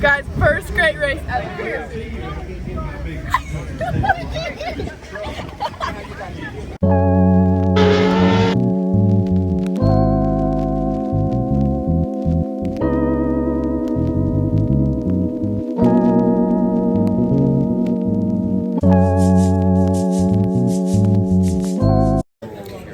Guys, first great race ever.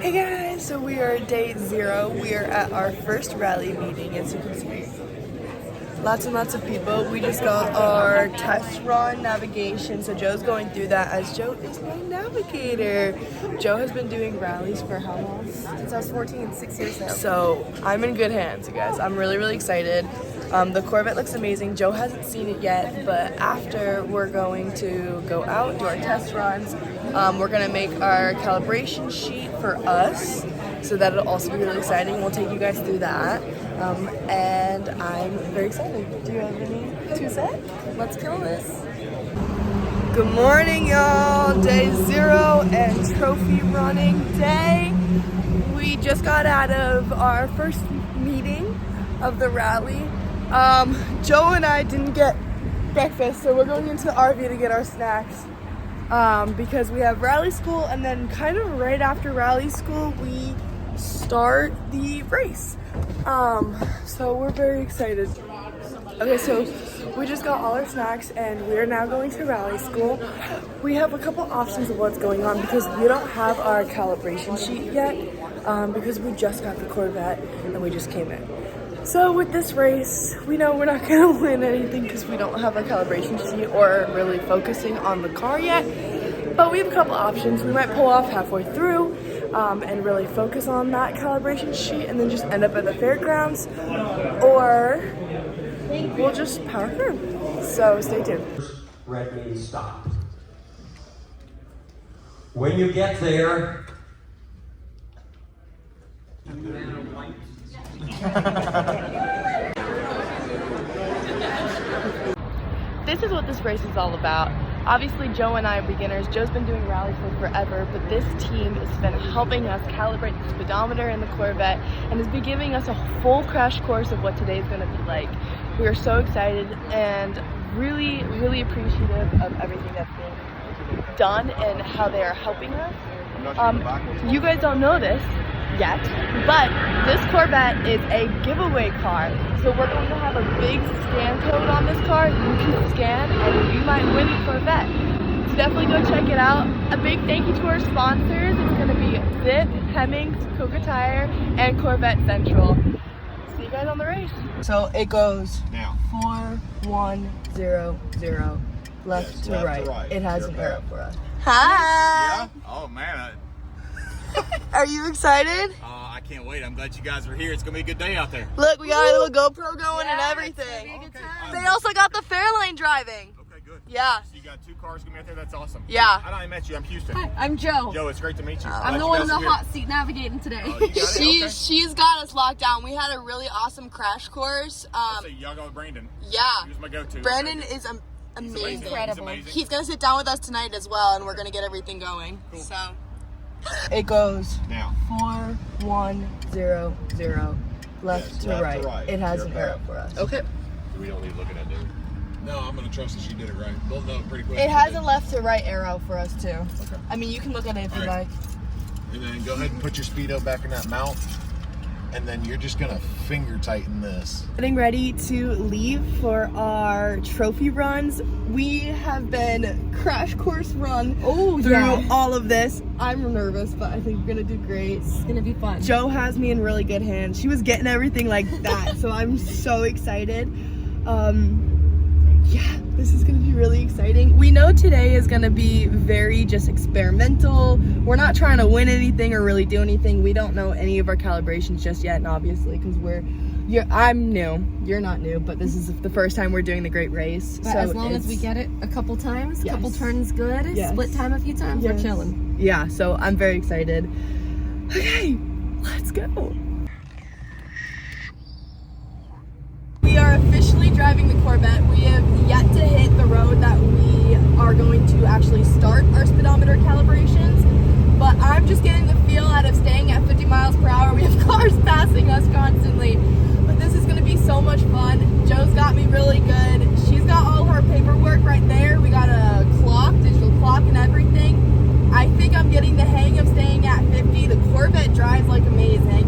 Hey guys, so we are day 0. We are at our first rally meeting, as you can see. Lots and lots of people. We just got our test run navigation, so Joe's going through that as Joe is my navigator. Joe has been doing rallies for how long? Since I was 14, 6 years now. So I'm in good hands, you guys. I'm really, really excited. The Corvette looks amazing. Joe hasn't seen it yet, but after we're going to go out, do our test runs. We're gonna make our calibration sheet for us, so that'll also be really exciting. We'll take you guys through that. And I'm very excited. Do you have any to say? Let's kill this. Good morning, y'all. Day 0 and trophy running day. We just got out of our first meeting of the rally. Joe and I didn't get breakfast, so we're going into the RV to get our snacks because we have rally school, and then kind of right after rally school, we start the race. So we're very excited. Okay, so we just got all our snacks and we're now going to rally school. We have a couple options of what's going on because we don't have our calibration sheet yet because we just got the Corvette and we just came in. So with this race, we know we're not gonna win anything because we don't have a calibration sheet or really focusing on the car yet. But we have a couple options. We might pull off halfway through and really focus on that calibration sheet and then just end up at the fairgrounds, or we'll just power through. So stay tuned. Red means stop. When you get there, This is what this race is all about. Obviously, Joe and I are beginners. Joe's been doing rallies for forever, but this team has been helping us calibrate the speedometer in the Corvette and has been giving us a full crash course of what today's going to be like. We are so excited and really, really appreciative of everything that's being done and how they are helping us. You guys don't know this yet, but this Corvette is a giveaway car. So we're going to have a big scan code on this car. You can scan and you might win the Corvette. So definitely go check it out. A big thank you to our sponsors. It's going to be Zip, Hemmings, Coca Tire, and Corvette Central. See you guys on the race. So it goes now 4, 1, 0, 0, left to right. It has an arrow for us. Hi. Yeah? Oh man. Are you excited? I can't wait. I'm glad you guys are here. It's gonna be a good day out there. Look, we got our little GoPro going and everything. They also got the Fairlane driving. Okay, good. Yeah. So you got 2 cars gonna be out there. That's awesome. Yeah. I don't even met you. I'm Houston. Hi, I'm Joe. Joe, it's great to meet you. I'm the one in the hot seat navigating today. Oh, you got it? Okay. She's got us locked down. We had a really awesome crash course. So y'all go with Brandon. Yeah. He was my go-to. Brandon is amazing. Incredible. He's gonna sit down with us tonight as well, and we're gonna get everything going. Cool. So it goes Now 4, 1, 0, 0, left to right. It has an arrow for us. Okay. we don't need to look at that, do we? No, I'm gonna trust that she did it right. We'll know pretty quick. It has a left to right arrow for us too. Okay. I mean, you can look at it if you like. And then go ahead and put your speedo back in that mount. And then you're just gonna finger tighten this. Getting ready to leave for our trophy runs. We have been crash course run through all of this. I'm nervous, but I think we're gonna do great. It's gonna be fun. Joe has me in really good hands. She was getting everything like that, so I'm so excited. Yeah, this is gonna be really exciting. We know today is gonna be very just experimental. We're not trying to win anything or really do anything. We don't know any of our calibrations just yet, and obviously, because I'm new. You're not new, but this is the first time we're doing the Great Race. But so as long as we get it a couple times, a couple turns good, split time a few times, we're chilling. Yeah, so I'm very excited. Okay, let's go. We are officially driving the Corvette. We have yet to hit the road that we are going to actually start our speedometer calibrations, but I'm just getting the feel out of staying at 50 miles per hour. We have cars passing us constantly, but this is going to be so much fun. Joe's got me really good. getting the hang of staying at 50. The Corvette drives like amazing.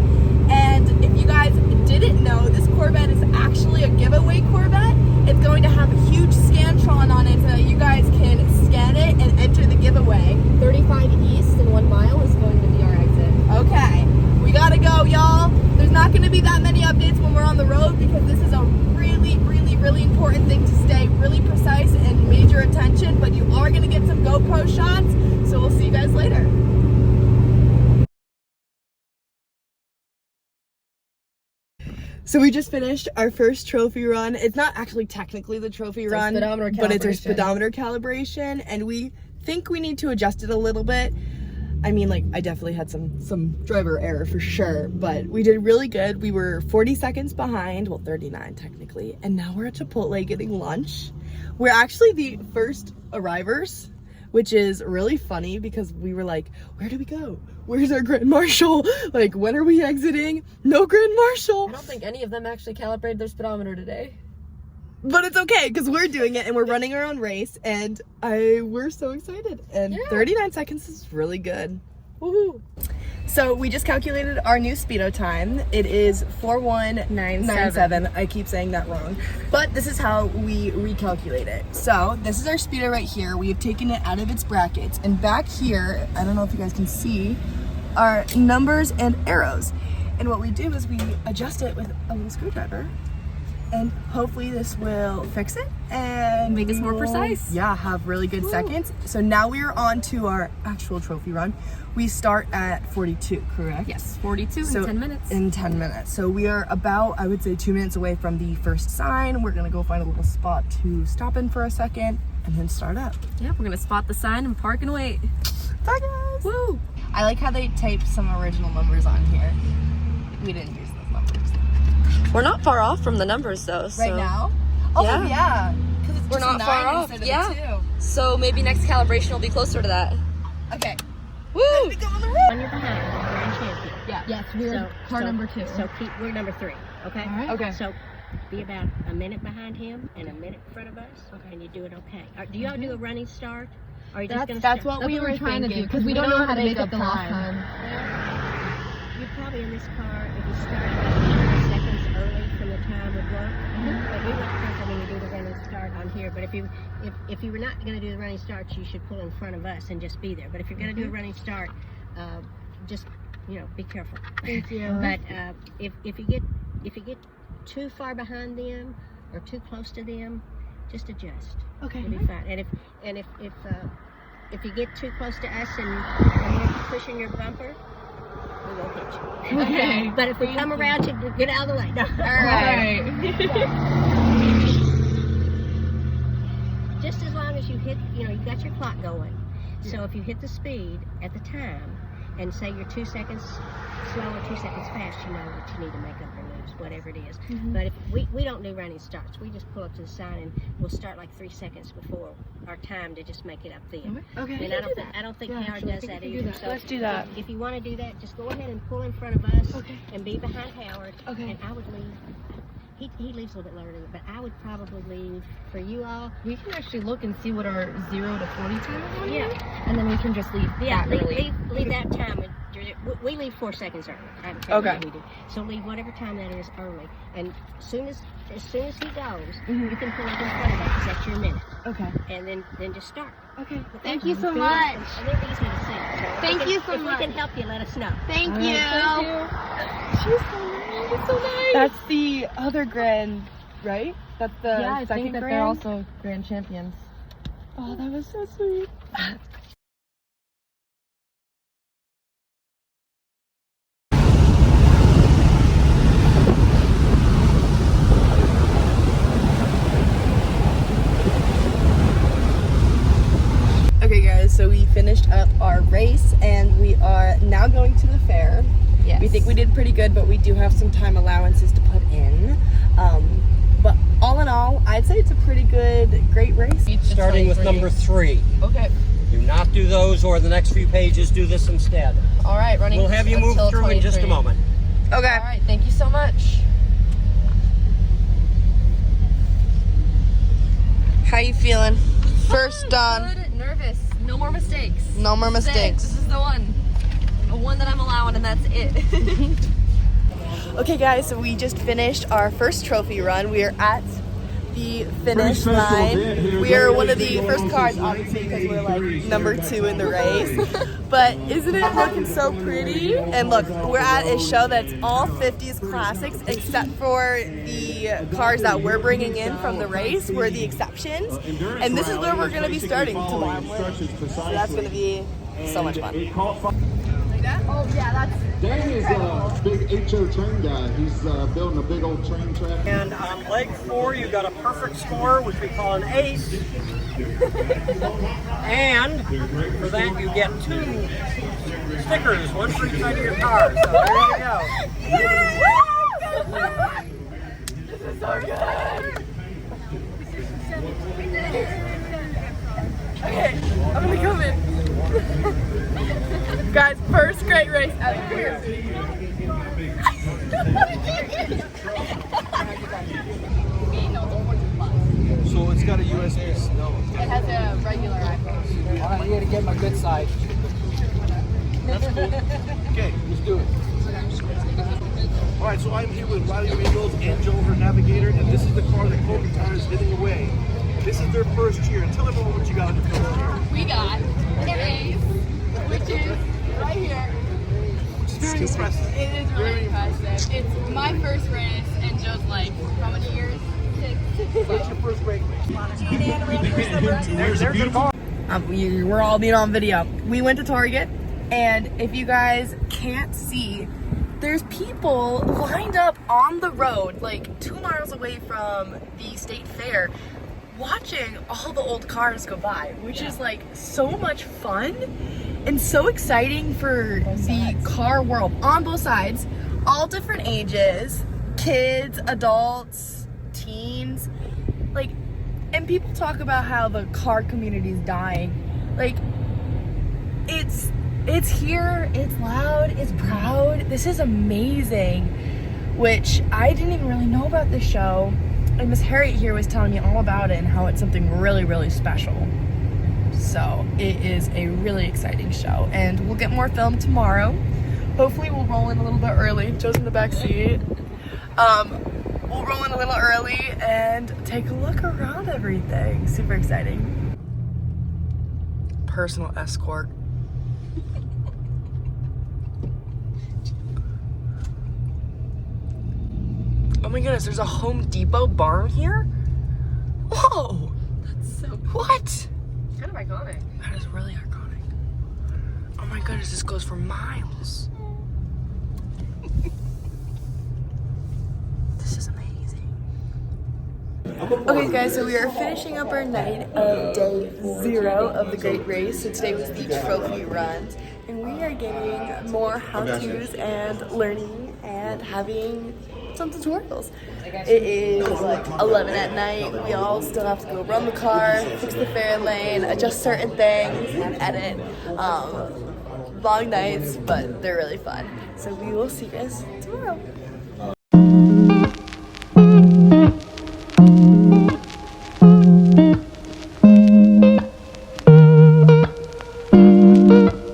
And if you guys didn't know, this Corvette is actually a giveaway Corvette. It's going to have a huge Scantron on it so that you guys can scan it and enter the giveaway. 35 east and 1 mile is going to be our exit. Okay, we gotta go, y'all. There's not gonna be that many updates when we're on the road because this is a really, really, really important thing to stay really precise and major attention, but you are gonna get some GoPro shots, so we'll see you guys later. So we just finished our first trophy run. It's not actually technically the trophy run, but it's our speedometer calibration, and we think we need to adjust it a little bit. I mean, like, I definitely had some driver error for sure, but we did really good. We were 40 seconds behind, well, 39 technically, and now we're at Chipotle getting lunch. We're actually the first arrivers, which is really funny because we were like, where do we go? Where's our Grand Marshal? Like, when are we exiting? No Grand Marshal. I don't think any of them actually calibrated their speedometer today. But it's okay because we're doing it and we're running our own race, and we're so excited. And 39 seconds is really good. Woohoo! So we just calculated our new speedo time. It is 4197. I keep saying that wrong, but this is how we recalculate it. So this is our speedo right here. We have taken it out of its brackets, and back here, I don't know if you guys can see, are numbers and arrows. And what we do is we adjust it with a little screwdriver, and hopefully this will fix it and make us more precise. Yeah, have really good seconds. So now we are on to our actual trophy run. We start at 42, correct? Yes, 42 in 10 minutes. In 10 minutes. So we are about, I would say, 2 minutes away from the first sign. We're gonna go find a little spot to stop in for a second and then start up. Yeah, we're gonna spot the sign and park and wait. Bye guys! Woo! I like how they taped some original numbers on here. We didn't use those numbers. We're not far off from the numbers though. So. Right now? Oh yeah. Because it's we're not far off. Yeah. So maybe next calibration will be closer to that. Okay. Woo! On your behind, grand champion. Yeah. Yes, we're car number 2. So we're number 3, okay? All right. Okay. So be about a minute behind him and a minute in front of us, and you do it okay. Do y'all do a running start? Or are you just going to That's what we were trying to do because we don't know how to make up the last time. You probably in this car, if you start about 5 seconds early from the time would work. But we would prefer when you do the running start on here. But if you were not going to do the running start, you should pull in front of us and just be there. But if you're going to do a running start, just be careful. Thank you. But if you get too far behind them or too close to them, just adjust. Okay. You'll be fine. And if you get too close to us and you're pushing your bumper, we won't hit you. Okay. But if we come around you, get out of the way. No. All right. Just as long as you hit, you've got your clock going. So if you hit the speed at the time, and say you're 2 seconds slow or 2 seconds fast, you know that you need to make up or lose, whatever it is. But if we don't do running starts, we just pull up to the sign and we'll start like 3 seconds before our time to just make it up then. Okay. And I don't think Howard does that either. So let's do that. If you want to do that, just go ahead and pull in front of us and be behind Howard. Okay. And I would leave. He leaves a little bit later, but I would probably leave for you all. We can actually look and see what our 0 to 40 time is on here, Yeah. and then we can just leave that early. Leave that time. We leave 4 seconds early. Okay. We do. So leave whatever time that is early. And as soon as he goes, you can pull up in front of us because that's your minute. Okay. And then just start. Okay. Thank you so much. And they're easy to see. So Thank you so if much. we can help you, let us know. Thank you. She's so nice. It's so nice. That's the other grand, right? That's the I second think that grand? they're also grand champions. Oh, that was so sweet. Okay guys, so we finished up our race and we are now going to the fair. Yes. We think we did pretty good, but we do have some time allowances to put in. But all in all, I'd say it's a pretty great race. Starting with number 3. Okay. Do not do those, or the next few pages, do this instead. All right, running. We'll have you move until through in just a 23. moment. Okay. All right, thank you so much. How you feeling? First done. Good, nervous. No more mistakes. No more This is it. mistakes. This is the one. The one that I'm allowing, and that's it. Okay guys, so we just finished our first trophy run. We are at the finish line. We are one of the first cars, obviously, because we're like number 2 in the race. But isn't it looking so pretty? And look, we're at a show that's all 50s classics, except for the cars that we're bringing in from the race. We're the exceptions. And this is where we're going to be starting tomorrow morning. So that's going to be so much fun. Like that? Oh yeah, that's Dan is a big HO train guy. He's building a big old train track. And on leg 4, you got a perfect score, which we call an ace. And for that, you get 2 stickers, one for each side of your car. So there you go. This is so good. Okay, I'm gonna come in. Guys, first great race ever. So it's got a USB. No. It has a regular iPhone. I'm here to get my good side. That's cool. Okay, let's do it. All right, so I'm here with Riley Ringgold and Jo, her navigator, and this is the car that Corvette Central is giving away. This is their first year. Tell everyone what you got in the first year. We got an ace, which is right here. It's very impressive. It is really impressive. It's my first race, and Joe's like, how many years? 6. What's your first great race? There's a beautiful. We're all being on video. We went to Target, and if you guys can't see, there's people lined up on the road, like 2 miles away from the state fair, watching all the old cars go by, which is like so much fun and so exciting for the car world on both sides, all different ages, kids, adults, teens, like, and people talk about how the car community is dying. Like, it's here, it's loud, it's proud. This is amazing, which I didn't even really know about this show. And Miss Harriet here was telling me all about it and how it's something really, really special. So it is a really exciting show, and we'll get more film tomorrow. Hopefully we'll roll in a little bit early. Joe's in the back seat. We'll roll in a little early and take a look around everything. Super exciting. Personal escort. Oh my goodness, there's a Home Depot barn here? Whoa! That's so cool. What? It's kind of iconic. That is really iconic. Oh my goodness, this goes for miles. This is amazing. Okay guys, so we are finishing up our night of day 0 of the Great Race. So today was the trophy runs, and we are getting more how-tos and learning and having some tutorials. It is like 11 at night. We all still have to go run the car, fix the Fairlane, adjust certain things, and edit. Long nights, but they're really fun. So we will see you guys tomorrow.